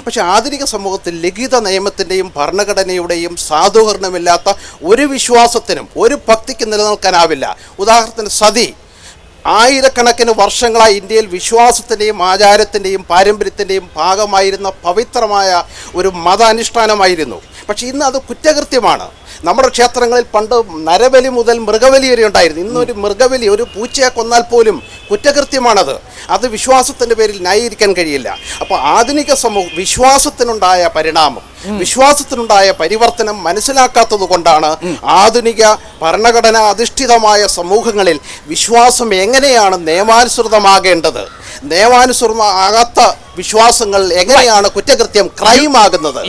പക്ഷെ ആധുനിക സമൂഹത്തിൽ ലിഖിത നിയമത്തിൻ്റെയും ഭരണഘടനയുടെയും സാധൂകരണമില്ലാത്ത ഒരു വിശ്വാസത്തിനും ഒരു ഭക്തിക്കും നിലനിൽക്കാനാവില്ല. ഉദാഹരണത്തിന് സതി ആയിരക്കണക്കിന് വർഷങ്ങളായി ഇന്ത്യയിൽ വിശ്വാസത്തിൻ്റെയും ആചാരത്തിൻ്റെയും പാരമ്പര്യത്തിൻ്റെയും ഭാഗമായിരുന്ന പവിത്രമായ ഒരു മതാനുഷ്ഠാനമായിരുന്നു. പക്ഷേ ഇന്ന് അത് കുറ്റകൃത്യമാണ്. നമ്മുടെ ക്ഷേത്രങ്ങളിൽ പണ്ട് നരബലി മുതൽ മൃഗബലി വരെ ഉണ്ടായിരുന്നു. ഇന്നൊരു മൃഗബലി, ഒരു പൂച്ചയെ കൊന്നാൽ പോലും കുറ്റകൃത്യമാണത്. അത് വിശ്വാസത്തിൻ്റെ പേരിൽ ന്യായീകരിക്കാൻ കഴിയില്ല. അപ്പോൾ ആധുനിക സമൂഹം വിശ്വാസത്തിനുണ്ടായ പരിണാമം, വിശ്വാസത്തിനുണ്ടായ പരിവർത്തനം മനസ്സിലാക്കാത്തത് കൊണ്ടാണ് ആധുനിക ഭരണഘടന അധിഷ്ഠിതമായ സമൂഹങ്ങളിൽ വിശ്വാസം എങ്ങനെയാണ് നിയമാനുസൃതമാകേണ്ടത്, നിയമാനുസൃതമാകാത്ത വിശ്വാസങ്ങൾ എങ്ങനെയാണ് കുറ്റകൃത്യം, ക്രൈം ആകുന്നത്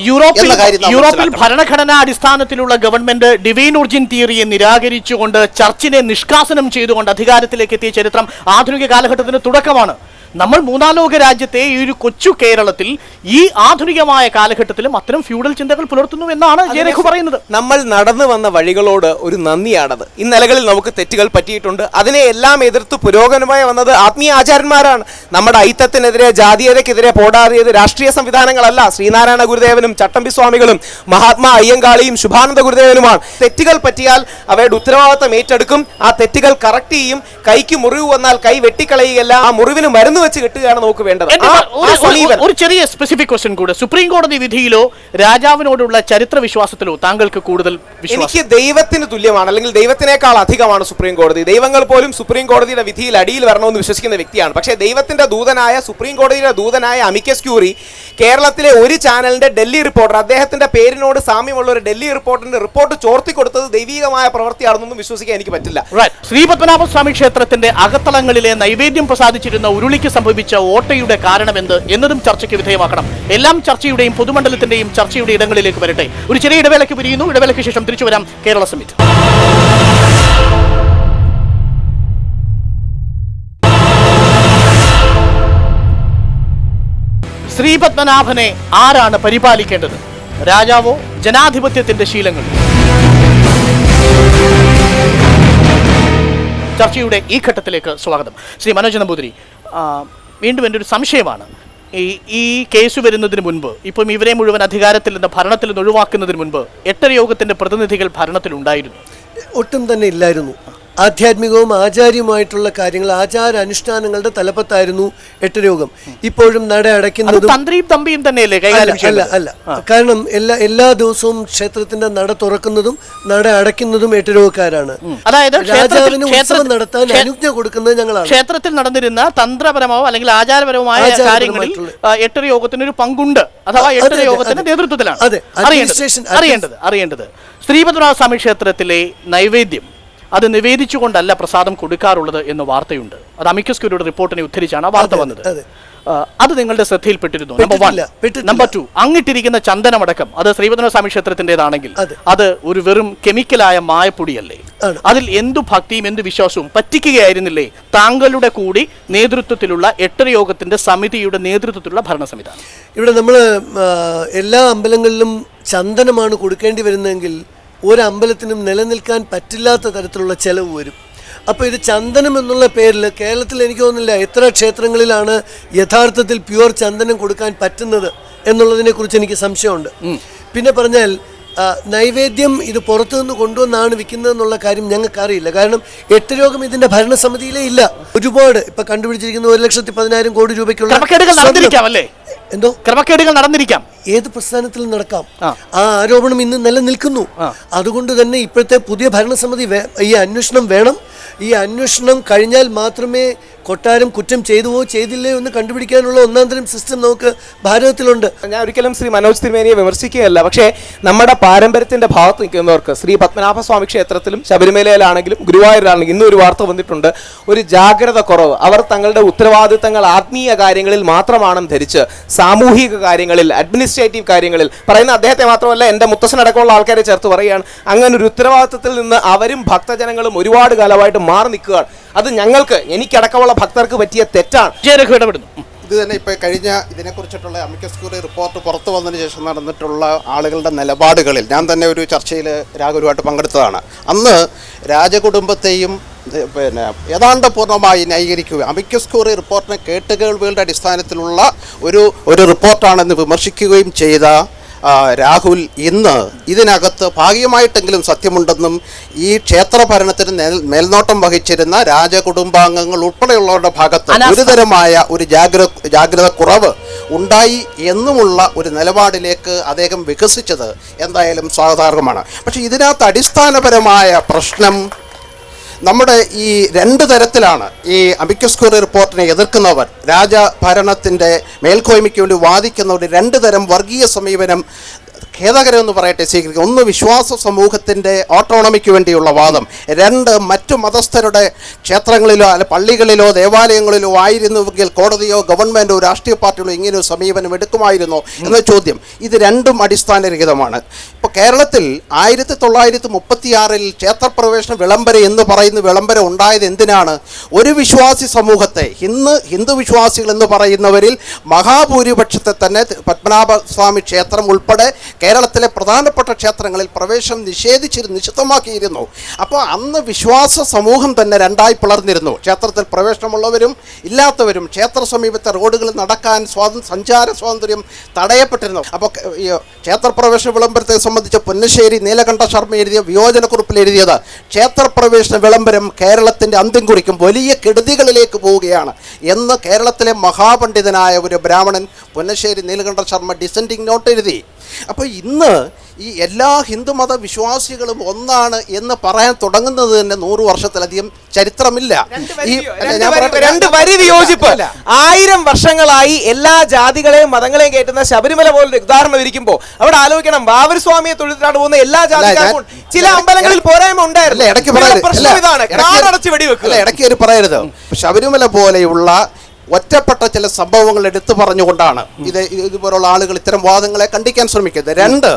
എന്ന കാര്യം. യൂറോപ്പിൽ ഭരണഘടനാ അടിസ്ഥാനത്തിലുള്ള ഗവൺമെന്റ് ഡിവൈൻ ഒറിജിൻ തിയറിയെ നിരാകരിച്ചുകൊണ്ട് ചർച്ചിനെ നിഷ്കാസനം ചെയ്തുകൊണ്ട് അധികാരത്തിലേക്ക് എത്തിയ ചരിത്രം ആധുനിക കാലഘട്ടത്തിന് തുടക്കമാണ്. നമ്മൾ മൂന്നാം ലോക രാജ്യത്തെ ഈ ഒരു കൊച്ചു കേരളത്തിൽ ഈ ആധുനികമായ കാലഘട്ടത്തിലും അത്തരം ഫ്യൂഡൽ ചിന്തകൾ പുലർത്തുന്നു എന്നാണ് ജയരഘു പറയുന്നത്. നമ്മൾ നടന്നു വന്ന വഴികളോട് ഒരു നന്ദിയാണത്. ഇന്നലകളിൽ നമുക്ക് തെറ്റുകൾ പറ്റിയിട്ടുണ്ട്. അതിനെ എല്ലാം എതിർത്ത് പുരോഗമനമായി വന്നത് ആത്മീയ ആചാര്യന്മാരാണ്. നമ്മുടെ ഐത്തത്തിനെതിരെ, ജാതീയതയ്ക്കെതിരെ പോരാടിയത് രാഷ്ട്രീയ സംവിധാനങ്ങളല്ല, ശ്രീനാരായണ ഗുരുദേവനും ചട്ടമ്പി സ്വാമികളും മഹാത്മാ അയ്യങ്കാളിയും ശുഭാനന്ദ ഗുരുദേവനുമാണ്. തെറ്റുകൾ പറ്റിയാൽ അവയുടെ ഉത്തരവാദിത്തം ഏറ്റെടുക്കും. ആ തെറ്റുകൾ കറക്റ്റ് ചെയ്യും. കൈക്ക് മുറിവ് വന്നാൽ കൈ വെട്ടിക്കളയുകയല്ല, ആ മുറിവിന് മരുന്ന് വെച്ച് കിട്ടുകയാണ് നമുക്ക് വേണ്ടത്. ഒരു ചെറിയ സ്പെസിഫിക് ക്വസ്റ്റ്യൻ കൂടെ, സുപ്രീം കോടതി വിധിയിലോ രാജാവിനോടുള്ള ചരിത്ര വിശ്വാസത്തിലോ താങ്കൾക്ക് കൂടുതൽ വിശ്വാസം? എനിക്ക് ദൈവത്തിന് തുല്യമാണ്, അല്ലെങ്കിൽ ദൈവത്തിനേക്കാൾ അധികമാണ് സുപ്രീം കോടതി. ദൈവങ്ങൾ പോലും സുപ്രീം കോടതിയുടെ വിധിയിൽ അടിയിൽ വരണമെന്ന് വിശ്വസിക്കുന്ന വ്യക്തിയാണ്. പക്ഷേ ദൈവത്തിന്റെ ദൂതനായ, സുപ്രീം കോടതിയുടെ ദൂതനായ അമിക്കസ് ക്യൂറി കേരളത്തിലെ ഒരു ചാനലിന്റെ ഡൽഹി റിപ്പോർട്ടർ, അദ്ദേഹത്തിന്റെ പേരിനോട് സാമ്യമുള്ള ഒരു ഡൽഹി റിപ്പോർട്ടറിന്റെ റിപ്പോർട്ട് ചോർത്തി കൊടുത്തത് ദൈവികമായ പ്രവൃത്തിയാണെന്നൊന്നും വിശ്വസിക്കാൻ എനിക്ക് പറ്റില്ല. ശ്രീ പത്മനാഭസ്വാമി ക്ഷേത്രത്തിന്റെ അകത്തളങ്ങളിലെ നൈവേദ്യം പ്രസാദിച്ചിരുന്ന ഉരുളിക്ക് സംഭവിച്ച ഓട്ടയുടെ കാരണമെന്ത് എന്നതും ചർച്ചയ്ക്ക് വിധേയമാക്കണം. എല്ലാം ചർച്ചയുടെയും പൊതുമണ്ഡലത്തിന്റെയും ചർച്ചയുടെ ഇടങ്ങളിലേക്ക് വരട്ടെ. ഒരു ചെറിയ ഇടവേളയ്ക്ക് പിരിയുന്നു. ഇടവേളയ്ക്ക് ശേഷം തിരിച്ചു വരാം. കേരള സമിറ്റ്. ശ്രീപത്മനാഭനെ ആരാണ് പരിപാലിക്കേണ്ടത്? രാജാവോ ജനാധിപത്യത്തിന്റെ ശീലങ്ങൾ? ചർച്ചയുടെ ഈ ഘട്ടത്തിലേക്ക് സ്വാഗതം. ശ്രീ മനോജ് നമ്പൂതിരി, വീണ്ടും എൻ്റെ ഒരു സംശയമാണ്. ഈ കേസ് വരുന്നതിന് മുൻപ്, ഇപ്പം ഇവരെ മുഴുവൻ അധികാരത്തിൽ നിന്ന്, ഭരണത്തിൽ നിന്ന് ഒഴിവാക്കുന്നതിന് മുൻപ് എട്ടര യോഗത്തിന്റെ പ്രതിനിധികൾ ഭരണത്തിലുണ്ടായിരുന്നു? ഒട്ടും തന്നെ ഇല്ലായിരുന്നു. ആധ്യാത്മികവും ആചാര്യവുമായിട്ടുള്ള കാര്യങ്ങൾ, ആചാരാനുഷ്ഠാനങ്ങളുടെ തലപ്പത്തായിരുന്നു എട്ടരയോഗം. ഇപ്പോഴും നട അടയ്ക്കുന്നതും തന്ത്രിയും തമ്പിയും തന്നെയല്ലേ കൈകാര്യം ചെയ്യുന്നത്? അല്ല, കാരണം എല്ലാ ദിവസവും ക്ഷേത്രത്തിന്റെ നട തുറക്കുന്നതും നട അടയ്ക്കുന്നതും എട്ടരയോഗക്കാരാണ്. അതായത് രാജാവിന് ഉത്സവം നടത്താൻ അനുജ്ഞ കൊടുക്കുന്നത് ഞങ്ങളാണ്. ക്ഷേത്രത്തിൽ നടന്നിരുന്ന തന്ത്രപരമോ അല്ലെങ്കിൽ ആചാരപരമായ കാര്യങ്ങളിൽ എട്ടര യോഗത്തിന് ഒരു പങ്കുണ്ട്, അഥവാ എട്ടര യോഗത്തിന്റെ നേതൃത്വത്തിലാണ്. അറിയേണ്ടത് ശ്രീപത്മനാഭസ്വാമി ക്ഷേത്രത്തിലെ നൈവേദ്യം അത് നിവേദിച്ചുകൊണ്ടല്ല പ്രസാദം കൊടുക്കാറുള്ളത് എന്ന് വാർത്തയുണ്ട്. അത് അമിക്കസ് ക്യൂറിയുടെ റിപ്പോർട്ടിനെ ഉദ്ധരിച്ചാണ് ആ വാർത്ത വന്നത്. അത് നിങ്ങളുടെ ശ്രദ്ധയിൽപ്പെട്ടിരുന്നു? നമ്പർ 1. നമ്പർ 2, അങ്ങിട്ടിരിക്കുന്ന ചന്ദനമടക്കം അത് ശ്രീപത്മനാഭസ്വാമി ക്ഷേത്രത്തിൻ്റെതാണെങ്കിൽ അത് ഒരു വെറും കെമിക്കലായ മായപ്പൊടിയല്ലേ? അതിൽ എന്തു ഭക്തിയും എന്തു വിശ്വാസവും പറ്റിക്കുകയായിരുന്നില്ലേ താങ്കളുടെ കൂടി നേതൃത്വത്തിലുള്ള എട്ടര യോഗത്തിന്റെ സമിതിയുടെ നേതൃത്വത്തിലുള്ള ഭരണസമിതി? ഇവിടെ നമ്മൾ എല്ലാ അമ്പലങ്ങളിലും ചന്ദനമാണ് കൊടുക്കേണ്ടി വരുന്നതെങ്കിൽ ഒരമ്പലത്തിനും നിലനിൽക്കാൻ പറ്റില്ലാത്ത തരത്തിലുള്ള ചെലവ് വരും. അപ്പോൾ ഇത് ചന്ദനം എന്നുള്ള പേരിൽ കേരളത്തിൽ എനിക്ക് തോന്നുന്നില്ല എത്ര ക്ഷേത്രങ്ങളിലാണ് യഥാർത്ഥത്തിൽ പ്യുവർ ചന്ദനം കൊടുക്കാൻ പറ്റുന്നത് എന്നുള്ളതിനെക്കുറിച്ച് എനിക്ക് സംശയമുണ്ട്. പിന്നെ പറഞ്ഞാൽ നൈവേദ്യം ഇത് പുറത്തുനിന്ന് കൊണ്ടുവന്നാണ് വിൽക്കുന്നതെന്നുള്ള കാര്യം ഞങ്ങൾക്കറിയില്ല. കാരണം എട്ടരയോഗം ഇതിന്റെ ഭരണസമിതിയിലേ ഇല്ല. ഒരുപാട് ഇപ്പൊ കണ്ടുപിടിച്ചിരിക്കുന്ന 1,10,000 കോടി രൂപയ്ക്കുള്ള എന്തോ ക്രമക്കേടുകൾ നടന്നിരിക്കാം. ഏത് പ്രസ്ഥാനത്തിലും നടക്കാം. ആ ആരോപണം ഇന്ന് നിലനിൽക്കുന്നു. അതുകൊണ്ട് തന്നെ ഇപ്പോഴത്തെ പുതിയ ഭരണസമിതി ഈ അന്വേഷണം വേണം. ഈ അന്വേഷണം കഴിഞ്ഞാൽ മാത്രമേ കൊട്ടാരം കുറ്റം ചെയ്തുവോ ചെയ്തില്ലയോ എന്ന് കണ്ടുപിടിക്കാനുള്ള ഒന്നാന്തരം സിസ്റ്റം നമുക്ക് ഭാരതത്തിലുണ്ട്. ഞാൻ ഒരിക്കലും ശ്രീ മനോജ് തിരുമേനിയെ വിമർശിക്കുകയല്ല. പക്ഷേ നമ്മുടെ പാരമ്പര്യത്തിന്റെ ഭാഗത്ത് നിൽക്കുന്നവർക്ക് ശ്രീ പത്മനാഭസ്വാമി ക്ഷേത്രത്തിലും ശബരിമലയിലാണെങ്കിലും ഗുരുവായൂരിലാണെങ്കിലും ഇന്നൊരു വാർത്ത വന്നിട്ടുണ്ട്, ഒരു ജാഗ്രത കുറവ്. അവർ തങ്ങളുടെ ഉത്തരവാദിത്തങ്ങൾ ആത്മീയ കാര്യങ്ങളിൽ മാത്രമാണെന്ന് ധരിച്ച് സാമൂഹിക കാര്യങ്ങളിൽ, അഡ്മിനിസ്ട്രേറ്റീവ് കാര്യങ്ങളിൽ പറയുന്ന അദ്ദേഹത്തെ മാത്രമല്ല എൻ്റെ മുത്തശ്ശനടക്കമുള്ള ആൾക്കാരെ ചേർത്ത് പറയുകയാണ്, അങ്ങനെ ഒരു ഉത്തരവാദിത്തത്തിൽ നിന്ന് അവരും ഭക്തജനങ്ങളും ഒരുപാട് കാലമായിട്ട് മാറി നിൽക്കുകയാണ്. അത് ഞങ്ങൾക്ക്, എനിക്കടക്കമുള്ള ഭക്തർക്ക് പറ്റിയ തെറ്റാണ്. ഇത് തന്നെ ഇപ്പോൾ കഴിഞ്ഞ ഇതിനെക്കുറിച്ചിട്ടുള്ള അമിക്കസ് ക്യൂറി റിപ്പോർട്ട് പുറത്തു വന്നതിന് ശേഷം നടന്നിട്ടുള്ള ആളുകളുടെ നിലപാടുകളിൽ ഞാൻ തന്നെ ഒരു ചർച്ചയിൽ രാഘവരുമായിട്ട് പങ്കെടുത്തതാണ്. അന്ന് രാജകുടുംബത്തെയും ഏതാണ്ട് പൂർണ്ണമായി ന്യായീകരിക്കുക. അമിക്കസ് ക്യൂറി റിപ്പോർട്ടിനെ കേട്ടുകേൾവികളുടെ അടിസ്ഥാനത്തിലുള്ള ഒരു റിപ്പോർട്ടാണെന്ന് വിമർശിക്കുകയും ചെയ്ത രാഹുൽ ഇന്ന് ഇതിനകത്ത് ഭാഗികമായിട്ടെങ്കിലും സത്യമുണ്ടെന്നും ഈ ക്ഷേത്ര ഭരണത്തിന് മേൽനോട്ടം വഹിച്ചിരുന്ന രാജകുടുംബാംഗങ്ങൾ ഉൾപ്പെടെയുള്ളവരുടെ ഭാഗത്ത് ഗുരുതരമായ ഒരു ജാഗ്രത കുറവ് ഉണ്ടായി എന്നുമുള്ള ഒരു നിലപാടിലേക്ക് അദ്ദേഹം വികസിച്ചത് എന്തായാലും സ്വാഗതാർഹമാണ്. പക്ഷേ ഇതിനകത്ത് അടിസ്ഥാനപരമായ പ്രശ്നം നമ്മുടെ ഈ രണ്ട് തരത്തിലാണ് ഈ അമിക്കസ് ക്യൂറി റിപ്പോർട്ടിനെ എതിർക്കുന്നവർ, രാജഭരണത്തിൻ്റെ മേൽക്കോയ്മയ്ക്ക് വേണ്ടി വാദിക്കുന്നവർ രണ്ട് തരം വർഗീയ സമീപനം ഖേദകരമെന്ന് പറയട്ടെ സ്വീകരിക്കുക. ഒന്ന്, വിശ്വാസ സമൂഹത്തിൻ്റെ ഓട്ടോണമിക്ക് വേണ്ടിയുള്ള വാദം. രണ്ട്, മറ്റു മതസ്ഥരുടെ ക്ഷേത്രങ്ങളിലോ അല്ല പള്ളികളിലോ ദേവാലയങ്ങളിലോ ആയിരുന്നുവെങ്കിൽ കോടതിയോ ഗവൺമെൻറ്റോ രാഷ്ട്രീയ പാർട്ടികളോ ഇങ്ങനെയൊരു സമീപനം എടുക്കുമായിരുന്നോ എന്ന ചോദ്യം. ഇത് രണ്ടും അടിസ്ഥാനരഹിതമാണ്. ഇപ്പോൾ കേരളത്തിൽ 1936 ക്ഷേത്രപ്രവേശന വിളംബരം എന്ന് പറയുന്ന വിളംബരം ഉണ്ടായത് എന്തിനാണ്? ഒരു വിശ്വാസി സമൂഹത്തെ ഹിന്ദു വിശ്വാസികൾ എന്ന് പറയുന്നവരിൽ മഹാഭൂരിപക്ഷത്തെ തന്നെ പത്മനാഭസ്വാമി ക്ഷേത്രം ഉൾപ്പെടെ കേരളത്തിലെ പ്രധാനപ്പെട്ട ക്ഷേത്രങ്ങളിൽ പ്രവേശനം നിഷിദ്ധമാക്കിയിരുന്നു. അപ്പോൾ അന്ന് വിശ്വാസ സമൂഹം തന്നെ രണ്ടായി പിളർന്നിരുന്നു. ക്ഷേത്രത്തിൽ പ്രവേശനമുള്ളവരും ഇല്ലാത്തവരും. ക്ഷേത്ര സമീപത്തെ റോഡുകളിൽ നടക്കാൻ സഞ്ചാര സ്വാതന്ത്ര്യം തടയപ്പെട്ടിരുന്നു. അപ്പോൾ ക്ഷേത്രപ്രവേശന വിളംബരത്തെ സംബന്ധിച്ച് പൊന്നശ്ശേരി നീലകണ്ഠ ശർമ്മ എഴുതിയ വിയോജനക്കുറിപ്പിൽ എഴുതിയത് ക്ഷേത്രപ്രവേശന വിളംബരം കേരളത്തിൻ്റെ അന്ത്യം കുറിക്കും, വലിയ കെടുതികളിലേക്ക് പോവുകയാണ് എന്ന് കേരളത്തിലെ മഹാപണ്ഡിതനായ ഒരു ബ്രാഹ്മണൻ പൊന്നശ്ശേരി നീലകണ്ഠ ശർമ്മ ഡിസെൻഡിങ് നോട്ട് എഴുതി. അപ്പോൾ ഇന്ന് ഈ എല്ലാ ഹിന്ദുമത വിശ്വാസികളും ഒന്നാണ് എന്ന് പറയാൻ തുടങ്ങുന്നത് തന്നെ 100 വർഷത്തിലധികം ചരിത്രമില്ല. രണ്ട് വരി വിയോജിപ്പ് 1000 വർഷങ്ങളായി എല്ലാ ജാതികളെയും മതങ്ങളെയും കയറ്റുന്ന ശബരിമല പോലൊരു ഉദാഹരണം ഇരിക്കുമ്പോൾ അവിടെ ആലോചിക്കണം, ബാബർ സ്വാമിയെ തൊഴുതിട്ടാണ് പോകുന്ന എല്ലാ ജാതിക്കാർക്കും ചില അമ്പലങ്ങളിൽ പോരായ്മ ഉണ്ടായിരുന്നു. ഇടയ്ക്ക് പറയരുത്. ശബരിമല പോലെയുള്ള ഒറ്റപ്പെട്ട ചില സംഭവങ്ങൾ എടുത്തു പറഞ്ഞുകൊണ്ടാണ് ഇതുപോലുള്ള ആളുകൾ ഇത്തരം വാദങ്ങളെ ഖണ്ഡിക്കാൻ ശ്രമിക്കുന്നത്. രണ്ട്,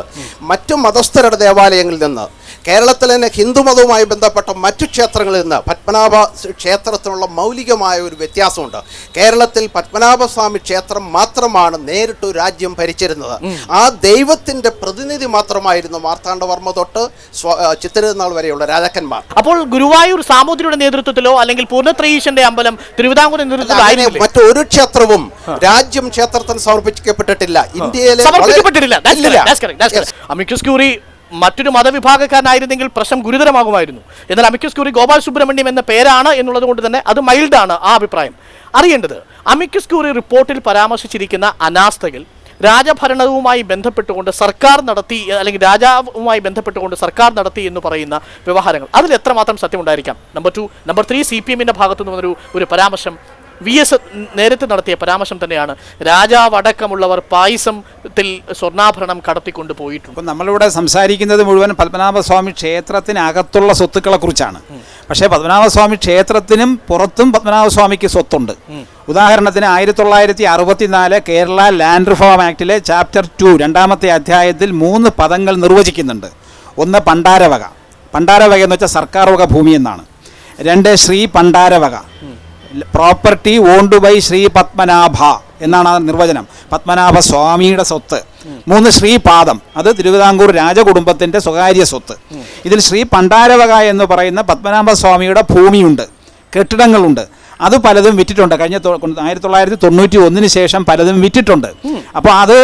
മറ്റു മതസ്ഥരുടെ ദേവാലയങ്ങളിൽ നിന്ന്, കേരളത്തിലെ തന്നെ ഹിന്ദുമതവുമായി ബന്ധപ്പെട്ട മറ്റു ക്ഷേത്രങ്ങളിൽ നിന്ന് പത്മനാഭ ക്ഷേത്രത്തിനുള്ള മൗലികമായ ഒരു വ്യത്യാസമുണ്ട്. കേരളത്തിൽ പത്മനാഭസ്വാമി ക്ഷേത്രം മാത്രമാണ് നേരിട്ട് രാജ്യം ഭരിച്ചിരുന്നത്. ആ ദൈവത്തിന്റെ പ്രതിനിധി മാത്രമായിരുന്നു മാർത്താണ്ഡവർമ്മ തൊട്ട് ചിത്തിരനാൾ വരെയുള്ള രാജാക്കന്മാർ. അപ്പോൾ ഗുരുവായൂർ സാമൂതിരിയുടെ നേതൃത്വത്തിലോ അല്ലെങ്കിൽ പൂർണ്ണത്രയീശന്റെ അമ്പലം തിരുവിതാംകൂർ നേതൃത്വത്തിലോ മറ്റൊരു ക്ഷേത്രവും രാജ്യം ക്ഷേത്രത്തിന് സമർപ്പിക്കപ്പെട്ടിട്ടില്ല. ഇന്ത്യയിലെ അമിക്കസ് ക്യൂറി മറ്റൊരു മതവിഭാഗക്കാരനായിരുന്നെങ്കിൽ പ്രശ്നം ഗുരുതരമാകുമായിരുന്നു. എന്നാൽ അമിക്കസ് ക്യൂറി ഗോപാൽ സുബ്രഹ്മണ്യം എന്ന പേരാണ് എന്നുള്ളത് കൊണ്ട് തന്നെ അത് മൈൽഡാണ്. ആ അഭിപ്രായം അറിയേണ്ടത്, അമിക്കസ് ക്യൂറി റിപ്പോർട്ടിൽ പരാമർശിച്ചിരിക്കുന്ന അനാസ്ഥകൾ രാജഭരണവുമായി ബന്ധപ്പെട്ടുകൊണ്ട് സർക്കാർ നടത്തി, അല്ലെങ്കിൽ രാജാവുമായി ബന്ധപ്പെട്ടുകൊണ്ട് സർക്കാർ നടത്തി എന്ന് പറയുന്ന വ്യവഹാരങ്ങൾ, അതിൽ എത്രമാത്രം സത്യമുണ്ടായിരിക്കാം? നമ്പർ 3 CPM ഭാഗത്തു നിന്നൊരു ഒരു പരാമർശം, VS നേരത്തെ നടത്തിയ പരാമർശം തന്നെയാണ്, രാജാവടക്കമുള്ളവർ പായസത്തിൽ സ്വർണ്ണാഭരണം കടത്തിക്കൊണ്ട് പോയിട്ടുണ്ട്. അപ്പം നമ്മളിവിടെ സംസാരിക്കുന്നത് മുഴുവൻ പത്മനാഭസ്വാമി ക്ഷേത്രത്തിനകത്തുള്ള സ്വത്തുക്കളെ കുറിച്ചാണ്. പക്ഷേ പത്മനാഭസ്വാമി ക്ഷേത്രത്തിനും പുറത്തും പത്മനാഭസ്വാമിക്ക് സ്വത്തുണ്ട്. ഉദാഹരണത്തിന് 1964 കേരള ലാൻഡ് റിഫോം ആക്ടിലെ ചാപ്റ്റർ 2 2ാമത്തെ അധ്യായത്തിൽ 3 പദങ്ങൾ നിർവചിക്കുന്നുണ്ട്. ഒന്ന്, പണ്ടാരവക. പണ്ടാരവക എന്ന് വെച്ചാൽ സർക്കാർ വക ഭൂമി എന്നാണ്. 2, ശ്രീ പണ്ടാരവക, property owned by Shri Padmanabha എന്നാണ് ആ നിർവചനം, പത്മനാഭ സ്വാമിയുടെ സ്വത്ത്. 3, ശ്രീപാദം, അത് തിരുവിതാംകൂർ രാജകുടുംബത്തിൻ്റെ സ്വകാര്യ സ്വത്ത്. ഇതിൽ ശ്രീ പണ്ടാരവക എന്ന് പറയുന്ന പത്മനാഭസ്വാമിയുടെ ഭൂമിയുണ്ട്, കെട്ടിടങ്ങളുണ്ട്. അത് പലതും വിറ്റിട്ടുണ്ട്. കഴിഞ്ഞ 1991 ശേഷം പലതും വിറ്റിട്ടുണ്ട്. അപ്പോൾ അത്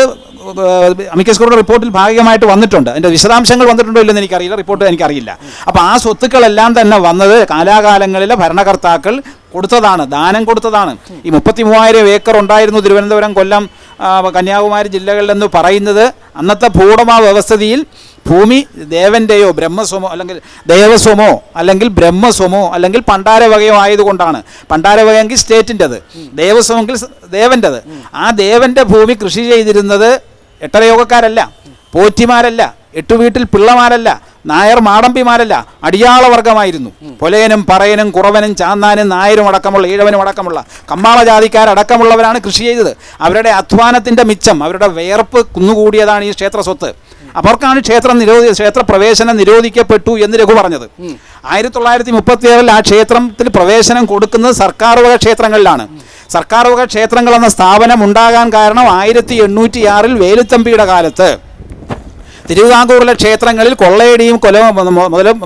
അമിക്കസ് ക്യൂറിയുടെ റിപ്പോർട്ടിൽ ഭാഗികമായിട്ട് വന്നിട്ടുണ്ട്. അതിൻ്റെ വിശദാംശങ്ങൾ വന്നിട്ടുണ്ടോ ഇല്ലെന്ന് എനിക്കറിയില്ല, റിപ്പോർട്ട് എനിക്കറിയില്ല. അപ്പോൾ ആ സ്വത്തുക്കളെല്ലാം തന്നെ വന്നത് കാലാകാലങ്ങളിലെ ഭരണകർത്താക്കൾ കൊടുത്തതാണ്, ദാനം കൊടുത്തതാണ്. ഈ 33,000 ഏക്കർ ഉണ്ടായിരുന്നു തിരുവനന്തപുരം, കൊല്ലം, കന്യാകുമാരി ജില്ലകളിലെന്ന് പറയുന്നത് അന്നത്തെ ഭൂവുടമ വ്യവസ്ഥിതിയിൽ ഭൂമി ദേവൻ്റെയോ ബ്രഹ്മസ്വമോ അല്ലെങ്കിൽ ദേവസ്വമോ അല്ലെങ്കിൽ ബ്രഹ്മസ്വമോ അല്ലെങ്കിൽ പണ്ടാരവകയോ ആയതുകൊണ്ടാണ്. പണ്ടാരവകയെങ്കിൽ സ്റ്റേറ്റിൻ്റെത്, ദേവസ്വമെങ്കിൽ ദേവൻ്റെത്. ആ ദേവൻ്റെ ഭൂമി കൃഷി ചെയ്തിരുന്നത് എട്ടരയോഗക്കാരല്ല, പോറ്റിമാരല്ല, എട്ടുവീട്ടിൽ പിള്ളമാരല്ല, നായർ മാടമ്പിമാരല്ല, അടിയാളവർഗമായിരുന്നു. പൊലയനും പറയനും കുറവനും ചാന്നാനും നായരും അടക്കമുള്ള ഈഴവനും അടക്കമുള്ള കമ്മാള ജാതിക്കാരടക്കമുള്ളവരാണ് കൃഷി ചെയ്തത്. അവരുടെ അധ്വാനത്തിൻ്റെ മിച്ചം, അവരുടെ വിയർപ്പ് കുന്നുകൂടിയതാണ് ഈ ക്ഷേത്ര സ്വത്ത്. അവർക്കാണ് ക്ഷേത്രപ്രവേശനം നിരോധിക്കപ്പെട്ടു എന്ന് രഘു പറഞ്ഞത്. 1937 ആ ക്ഷേത്രത്തിൽ പ്രവേശനം കൊടുക്കുന്നത് സർക്കാർ വക ക്ഷേത്രങ്ങളിലാണ്. സർക്കാർ വക ക്ഷേത്രങ്ങൾ എന്ന സ്ഥാപനം ഉണ്ടാകാൻ കാരണം 1806 വേലുത്തമ്പിയുടെ കാലത്ത് തിരുവിതാംകൂറിലെ ക്ഷേത്രങ്ങളിൽ കൊള്ളയടിയും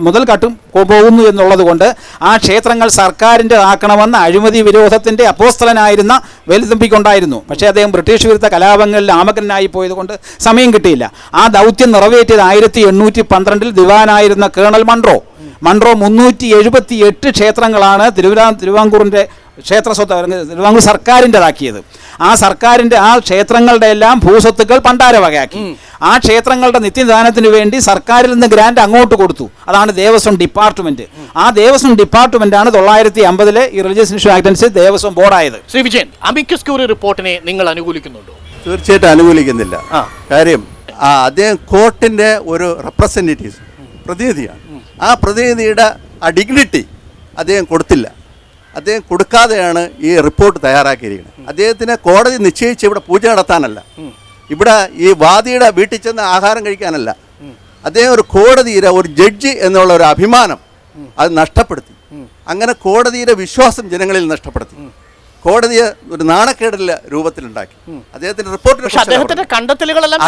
മുതൽ കട്ടും പോകുന്നു എന്നുള്ളത് കൊണ്ട് ആ ക്ഷേത്രങ്ങൾ സർക്കാരിൻ്റെ ആക്കണമെന്ന അഴിമതി വിരോധത്തിൻ്റെ അപ്പോസ്തലനായിരുന്ന വേലുത്തമ്പിക്കുണ്ടായിരുന്നു. പക്ഷേ അദ്ദേഹം ബ്രിട്ടീഷ് വിരുദ്ധ കലാപങ്ങളിൽ ആമഗ്രനായി പോയതുകൊണ്ട് സമയം കിട്ടിയില്ല. ആ ദൗത്യം നിറവേറ്റിയത് 1812 ദിവാനായിരുന്ന കേണൽ മൺട്രോ 378 ക്ഷേത്രങ്ങളാണ് തിരുവിതാംകൂറിൻ്റെ തിരുവിതാംകൂർ സർക്കാരിൻ്റെതാക്കിയത്. ആ സർക്കാരിൻ്റെ ആ ക്ഷേത്രങ്ങളുടെ എല്ലാം ഭൂസ്വത്തുക്കൾ പണ്ടാരവകയാക്കി. ആ ക്ഷേത്രങ്ങളുടെ നിത്യദാനത്തിന് വേണ്ടി സർക്കാരിൽ നിന്ന് ഗ്രാന്റ് അങ്ങോട്ട് കൊടുത്തു. അതാണ് ദേവസ്വം ഡിപ്പാർട്ട്മെന്റ്. ആ ദേവസ്വം ഡിപ്പാർട്ട്മെന്റാണ് 950 ഈ റിലീജിയസ് ഇഷ്യൂ ആക്ട് അനുസരിച്ച് ദേവസ്വം ബോർഡായത്. ശ്രീ വിജയൻ, അമിക്കസ് ക്യൂറി റിപ്പോർട്ടിനെ നിങ്ങൾ അനുകൂലിക്കുന്നുണ്ടോ? തീർച്ചയായിട്ടും അനുകൂലിക്കുന്നില്ല. കാര്യം അദ്ദേഹം കോർട്ടിന്റെ ഒരു റെപ്രസെന്റേറ്റീവ് പ്രതിനിധിയാണ്. ആ പ്രതിനിധിയുടെ ആ ഡിഗ്നിറ്റി അദ്ദേഹം കൊടുത്തില്ല. അദ്ദേഹം കൊടുക്കാതെയാണ് ഈ റിപ്പോർട്ട് തയ്യാറാക്കിയിരിക്കുന്നത്. അദ്ദേഹത്തിന് കോടതി നിശ്ചയിച്ച് ഇവിടെ പൂജ നടത്താനല്ല, ഇവിടെ ഈ വാദിയുടെ വീട്ടിൽ ചെന്ന് ആഹാരം കഴിക്കാനല്ല. അദ്ദേഹം ഒരു കോടതിയുടെ ഒരു ജഡ്ജി എന്നുള്ള ഒരു അഭിമാനം അത് നഷ്ടപ്പെടുത്തി. അങ്ങനെ കോടതിയുടെ വിശ്വാസം ജനങ്ങളിൽ നഷ്ടപ്പെടുത്തി. കോടതിയെ ഒരു നാണക്കേടില്ല രൂപത്തിലുണ്ടാക്കി. അദ്ദേഹത്തിന്റെ റിപ്പോർട്ടിനെ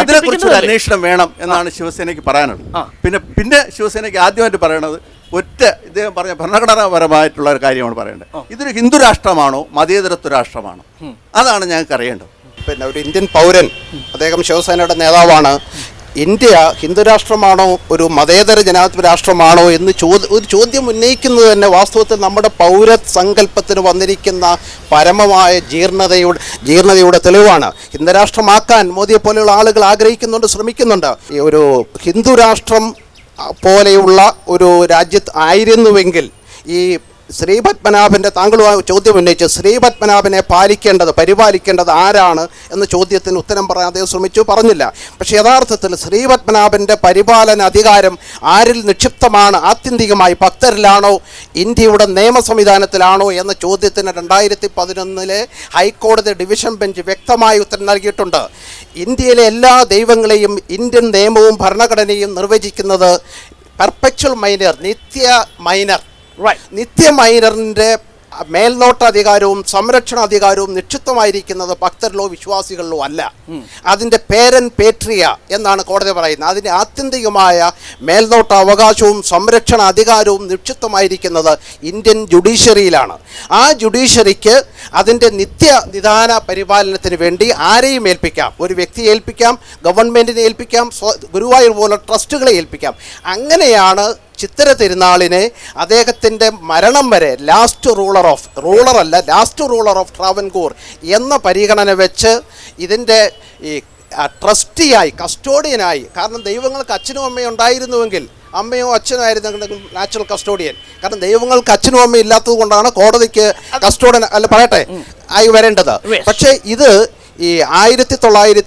അതിനെക്കുറിച്ചൊരു അന്വേഷണം വേണം എന്നാണ് ശിവസേനയ്ക്ക് പറയാനുള്ളത്. പിന്നെ ശിവസേനയ്ക്ക് ആദ്യമായിട്ട് പറയണത് ഇദ്ദേഹം പറഞ്ഞ ഭരണഘടനാപരമായിട്ടുള്ള ഒരു കാര്യമാണ് പറയേണ്ടത്. ഇതൊരു ഹിന്ദു രാഷ്ട്രമാണോ മതേതരത്വ രാഷ്ട്രമാണോ? അതാണ് ഞങ്ങൾക്ക് അറിയേണ്ടത്. പിന്നെ ഒരു ഇന്ത്യൻ പൗരൻ, അദ്ദേഹം ശിവസേനയുടെ നേതാവാണ്. ഇന്ത്യ ഹിന്ദു രാഷ്ട്രമാണോ ഒരു മതേതര ജനാധിപത്യ രാഷ്ട്രമാണോ എന്ന് ഒരു ചോദ്യം ഉന്നയിക്കുന്നത് തന്നെ വാസ്തവത്തിൽ നമ്മുടെ പൗരസങ്കല്പത്തിന് വന്നിരിക്കുന്ന പരമമായ ജീർണതയുടെ തെളിവാണ്. ഹിന്ദു രാഷ്ട്രമാക്കാൻ മോദിയെ പോലെയുള്ള ആളുകൾ ആഗ്രഹിക്കുന്നുണ്ട്, ശ്രമിക്കുന്നുണ്ട്. ഈ ഒരു ഹിന്ദു രാഷ്ട്രം പോലെയുള്ള ഒരു രാജ്യത്ത് ആയിരുന്നുവെങ്കിൽ ഈ ശ്രീപത്മനാഭൻ്റെ താങ്കൾ ചോദ്യം ഉന്നയിച്ച് ശ്രീപത്മനാഭനെ പരിപാലിക്കേണ്ടത് ആരാണ് എന്ന ചോദ്യത്തിന് ഉത്തരം പറയാൻ അദ്ദേഹം പറഞ്ഞില്ല. പക്ഷേ യഥാർത്ഥത്തിൽ ശ്രീപത്മനാഭൻ്റെ പരിപാലന അധികാരം ആരിൽ നിക്ഷിപ്തമാണ്? ആത്യന്തികമായി ഭക്തരിലാണോ ഇന്ത്യയുടെ നിയമ സംവിധാനത്തിലാണോ എന്ന ചോദ്യത്തിന് 2011 ഹൈക്കോടതി ഡിവിഷൻ ബെഞ്ച് വ്യക്തമായ ഉത്തരം നൽകിയിട്ടുണ്ട്. ഇന്ത്യയിലെ എല്ലാ ദൈവങ്ങളെയും ഇന്ത്യൻ നിയമവും ഭരണഘടനയും നിർവചിക്കുന്നത് പെർപെച്വൽ മൈനർ, നിത്യ മൈനറിൻ്റെ മേൽനോട്ടാധികാരവും സംരക്ഷണാധികാരവും നിക്ഷിപ്തമായിരിക്കുന്നത് ഭക്തരിലോ വിശ്വാസികളിലോ അല്ല. അതിൻ്റെ പേരൻ പേട്രിയ എന്നാണ് കോടതി പറയുന്നത്. അതിൻ്റെ ആത്യന്തികമായ മേൽനോട്ട അവകാശവും സംരക്ഷണ അധികാരവും നിക്ഷിപ്തമായിരിക്കുന്നത് ഇന്ത്യൻ ജുഡീഷ്യറിയിലാണ്. ആ ജുഡീഷ്യറിക്ക് അതിൻ്റെ നിധാന പരിപാലനത്തിന് വേണ്ടി ആരെയും ഏൽപ്പിക്കാം. ഒരു വ്യക്തിയെ ഏൽപ്പിക്കാം, ഗവൺമെൻറ്റിനെ ഏൽപ്പിക്കാം, ഗുരുവായൂർ പോലെ ട്രസ്റ്റുകളെ ഏൽപ്പിക്കാം. അങ്ങനെയാണ് ചിത്തിര തിരുനാളിനെ അദ്ദേഹത്തിൻ്റെ മരണം വരെ ലാസ്റ്റ് റൂളർ ഓഫ് ട്രാവൻകൂർ എന്ന പരിഗണന വെച്ച് ഇതിൻ്റെ ഈ ട്രസ്റ്റിയായി, കസ്റ്റോഡിയനായി, കാരണം ദൈവങ്ങൾക്ക് അച്ഛനും അമ്മയും ഉണ്ടായിരുന്നുവെങ്കിൽ, അമ്മയോ അച്ഛനോ ആയിരുന്നെങ്കിൽ നാച്ചുറൽ കസ്റ്റോഡിയൻ, കാരണം ദൈവങ്ങൾക്ക് അച്ഛനും അമ്മയും ഇല്ലാത്തത് കൊണ്ടാണ് കോടതിക്ക് കസ്റ്റോഡിയൻ ആയി വരേണ്ടത്. പക്ഷേ ഇത് ഈ 1971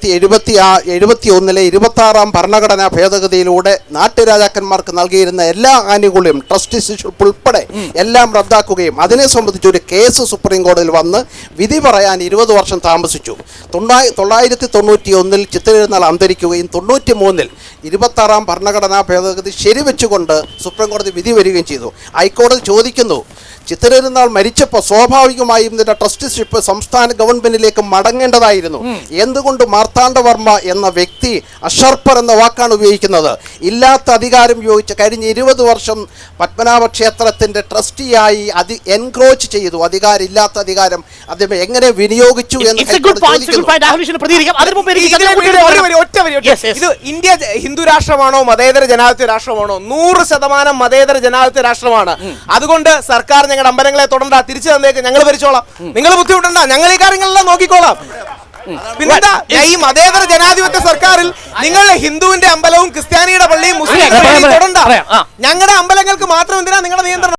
26 ഭരണഘടനാ ഭേദഗതിയിലൂടെ നാട്ടുരാജാക്കന്മാർക്ക് നൽകിയിരുന്ന എല്ലാ ആനുകൂല്യം ട്രസ്റ്റിഷിപ്പ് ഉൾപ്പെടെ എല്ലാം റദ്ദാക്കുകയും അതിനെ സംബന്ധിച്ച് ഒരു കേസ് സുപ്രീം കോടതിയിൽ വന്ന് വിധി പറയാൻ 20 വർഷം താമസിച്ചു. 1991 ചിത്തിരതിരുനാൾ അന്തരിക്കുകയും 93 26 ഭരണഘടനാ ഭേദഗതി ശരിവെച്ചുകൊണ്ട് സുപ്രീം കോടതി വിധി വരികയും ചെയ്തു. ഹൈക്കോടതി ചോദിക്കുന്നു, ചിത്തിരതിരുനാൾ മരിച്ചപ്പോൾ സ്വാഭാവികമായും ഇതിൻ്റെ ട്രസ്റ്റിഷിപ്പ് സംസ്ഥാന ഗവൺമെന്റിലേക്ക് മടങ്ങേണ്ടതായിരുന്നു. എന്തുകൊണ്ട് മാർത്താണ്ഡവർമ്മ എന്ന വ്യക്തി അഷർപ്പർ എന്ന വാക്കാണ് ഉപയോഗിക്കുന്നത്? ഇല്ലാത്ത അധികാരം ഉപയോഗിച്ച് കഴിഞ്ഞ 20 വർഷം പത്മനാഭ ക്ഷേത്രത്തിന്റെ ട്രസ്റ്റിയായി എൻക്രോച്ച് ചെയ്തു. ഇല്ലാത്ത അധികാരം അദ്ദേഹം എങ്ങനെ വിനിയോഗിച്ചു എന്ന് ഇത് ഇന്ത്യ ഹിന്ദു രാഷ്ട്രമാണോ മതേതര ജനാധിപത്യ രാഷ്ട്രമാണോ? 100% മതേതര ജനാധിപത്യ രാഷ്ട്രമാണ്. അതുകൊണ്ട് സർക്കാർ ഞങ്ങളുടെ അമ്പലങ്ങളെ തൊടണ്ട, തിരിച്ചു തന്നേക്ക്, ഞങ്ങൾ ഭരിച്ചോളാം, നിങ്ങൾ ബുദ്ധിമുട്ടണ്ട, ഞങ്ങൾ ഈ കാര്യങ്ങളെല്ലാം നോക്കിക്കോളാം. പിന്നെന്താ ഈ മതേതര ജനാധിപത്യ സർക്കാരിൽ നിങ്ങൾ ഹിന്ദുവിന്റെ അമ്പലവും ക്രിസ്ത്യാനിയുടെ പള്ളിയും മുസ്ലിം പള്ളിയും തൊടണ്ട, ഞങ്ങളുടെ അമ്പലങ്ങൾക്ക് മാത്രം എന്തിനാ നിങ്ങളുടെ നിയന്ത്രണം?